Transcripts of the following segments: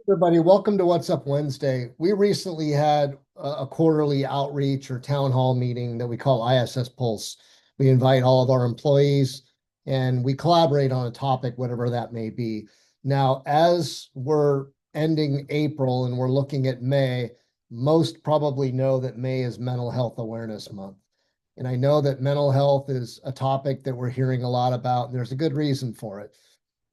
Everybody, welcome to What's Up Wednesday. We recently had a quarterly outreach or town hall meeting that we call ISS Pulse. We invite all of our employees and we collaborate on a topic, whatever that may be. Now, as we're ending April and we're looking at May, most probably know that May is Mental Health Awareness Month. And I know that mental health is a topic that we're hearing a lot about, and there's a good reason for it.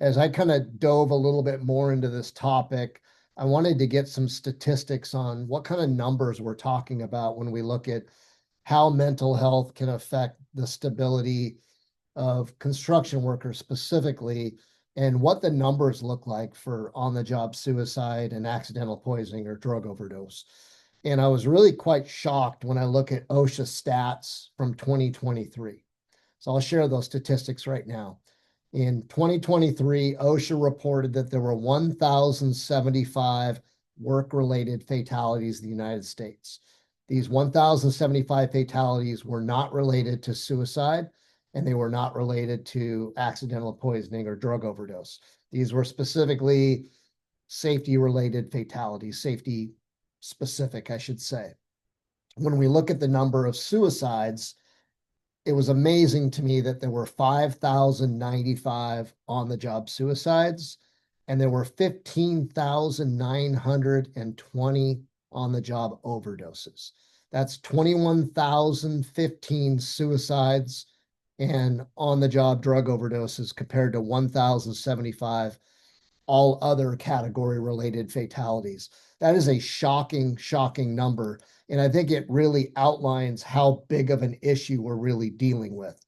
As I kind of dove a little bit more into this topic, I wanted to get some statistics on what kind of numbers we're talking about when we look at how mental health can affect the stability of construction workers specifically, and what the numbers look like for on-the-job suicide and accidental poisoning or drug overdose. And I was really quite shocked when I look at OSHA stats from 2023. So I'll share those statistics right now. In 2023, OSHA reported that there were 1,075 work-related fatalities in the United States. These 1,075 fatalities were not related to suicide, and they were not related to accidental poisoning or drug overdose. These were specifically safety-related fatalities, safety specific, I should say. When we look at the number of suicides, it was amazing to me that there were 5,095 on the job suicides, and there were 15,920 on the job overdoses. That's 21,015 suicides and on the job drug overdoses compared to 1,075 all other category related fatalities. That is a shocking, shocking number. And I think it really outlines how big of an issue we're really dealing with.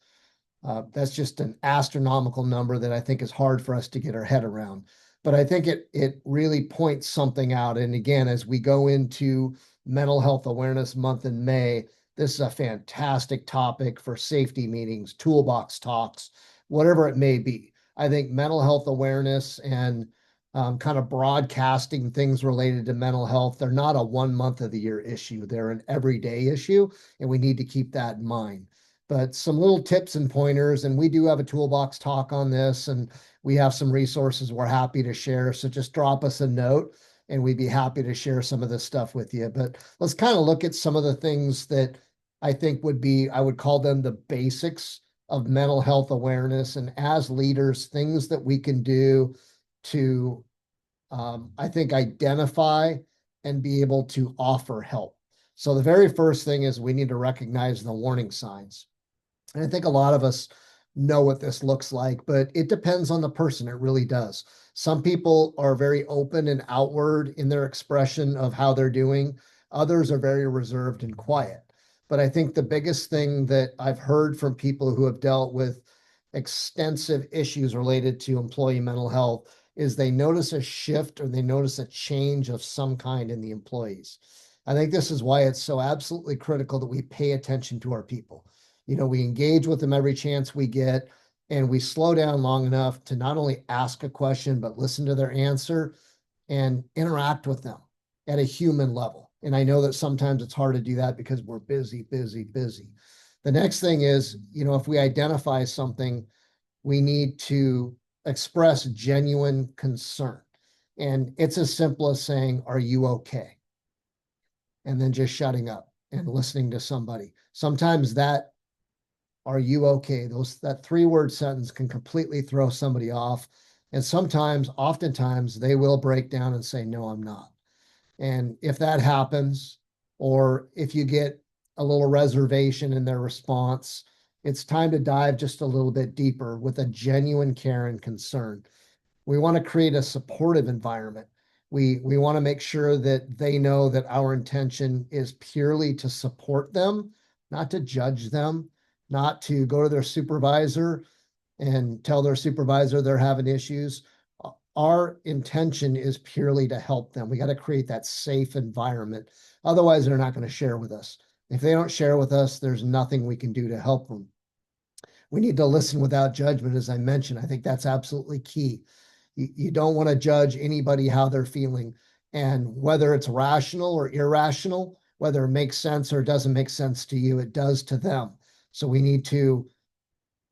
That's just an astronomical number that I think is hard for us to get our head around. But I think it really points something out. And again, as we go into Mental Health Awareness Month in May, this is a fantastic topic for safety meetings, toolbox talks, whatever it may be. I think mental health awareness and kind of broadcasting things related to mental health, they're not a 1 month of the year issue. They're an everyday issue, and we need to keep that in mind. But some little tips and pointers, and we do have a toolbox talk on this, and we have some resources we're happy to share. So just drop us a note, and we'd be happy to share some of this stuff with you. But let's kind of look at some of the things that I think would be, I would call them the basics of mental health awareness. And as leaders, things that we can do to, I think, identify and be able to offer help. So the very first thing is we need to recognize the warning signs. And I think a lot of us know what this looks like, but it depends on the person. It really does. Some people are very open and outward in their expression of how they're doing. Others are very reserved and quiet. But I think the biggest thing that I've heard from people who have dealt with extensive issues related to employee mental health is they notice a shift or they notice a change of some kind in the employees. I think this is why it's so absolutely critical that we pay attention to our people. We engage with them every chance we get, and we slow down long enough to not only ask a question, but listen to their answer and interact with them at a human level. And I know that sometimes it's hard to do that because we're busy, busy, busy. The next thing is, if we identify something, we need to express genuine concern. And it's as simple as saying, "Are you okay?" And then just shutting up and listening to somebody. Sometimes that "Are you okay?" that 3-word sentence can completely throw somebody off. And oftentimes, they will break down and say, "No, I'm not." And if that happens, or if you get a little reservation in their response, it's time to dive just a little bit deeper with a genuine care and concern. We want to create a supportive environment. We want to make sure that they know that our intention is purely to support them, not to judge them, not to go to their supervisor and tell their supervisor they're having issues. Our intention is purely to help them. We got to create that safe environment. Otherwise, they're not going to share with us. If they don't share with us, there's nothing we can do to help them. We need to listen without judgment, as I mentioned. I think that's absolutely key. You don't want to judge anybody how they're feeling, and whether it's rational or irrational, whether it makes sense or doesn't make sense to you, it does to them. So we need to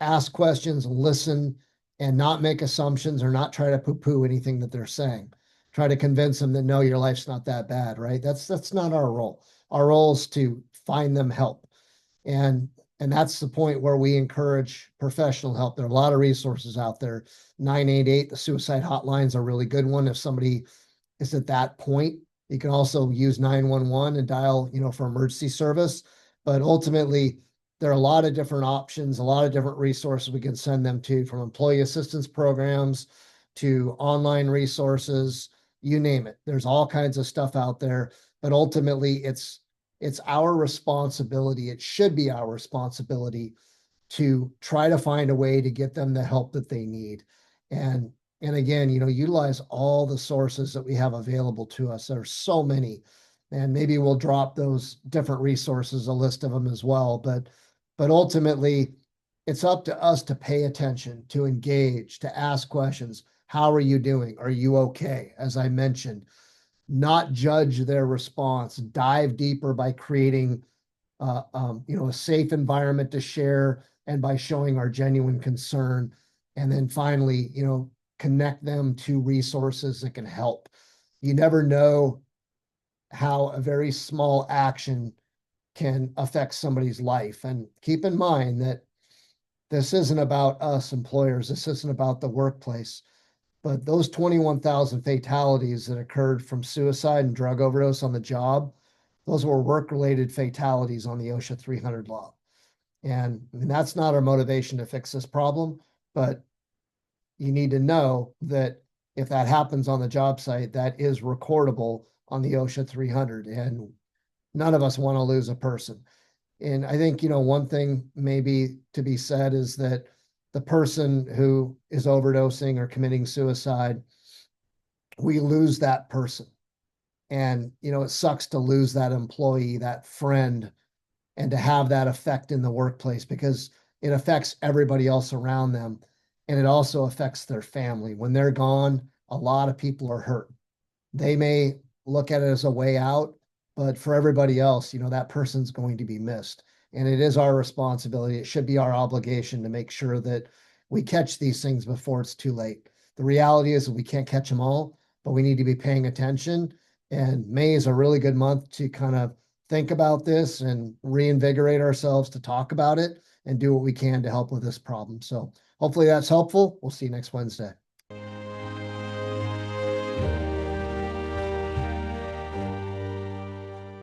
ask questions, listen, and not make assumptions or not try to poo-poo anything that they're saying. try to convince them that no, your life's not that bad, right? That's not our role. Our role is to find them help. And and that's the point where we encourage professional help. There are a lot of resources out there. 988, the suicide hotline's a really good one. If somebody is at that point, you can also use 911 and dial, for emergency service. But ultimately, there are a lot of different options, a lot of different resources we can send them to, from employee assistance programs to online resources, you name it. There's all kinds of stuff out there, but ultimately it's our responsibility. It should be our responsibility to try to find a way to get them the help that they need. And and again, utilize all the sources that we have available to us. There's so many. And maybe we'll drop those different resources, a list of them as well. But ultimately, it's up to us to pay attention, to engage, to ask questions. How are you doing? Are you okay? As I mentioned, not judge their response, dive deeper by creating a safe environment to share, and by showing our genuine concern. And then finally, connect them to resources that can help. You never know how a very small action can affect somebody's life. And keep in mind that this isn't about us employers. This isn't about the workplace. But those 21,000 fatalities that occurred from suicide and drug overdose on the job, those were work-related fatalities on the OSHA 300 law. And that's not our motivation to fix this problem, but you need to know that if that happens on the job site, that is recordable on the OSHA 300, and none of us want to lose a person. And I think, one thing maybe to be said is that the person who is overdosing or committing suicide, we lose that person. And, it sucks to lose that employee, that friend, and to have that effect in the workplace, because it affects everybody else around them. And it also affects their family. When they're gone, a lot of people are hurt. They may look at it as a way out, but for everybody else, that person's going to be missed. And it is our responsibility. It should be our obligation to make sure that we catch these things before it's too late. The reality is that we can't catch them all, but we need to be paying attention. And May is a really good month to kind of think about this and reinvigorate ourselves to talk about it and do what we can to help with this problem. So hopefully that's helpful. We'll see you next Wednesday.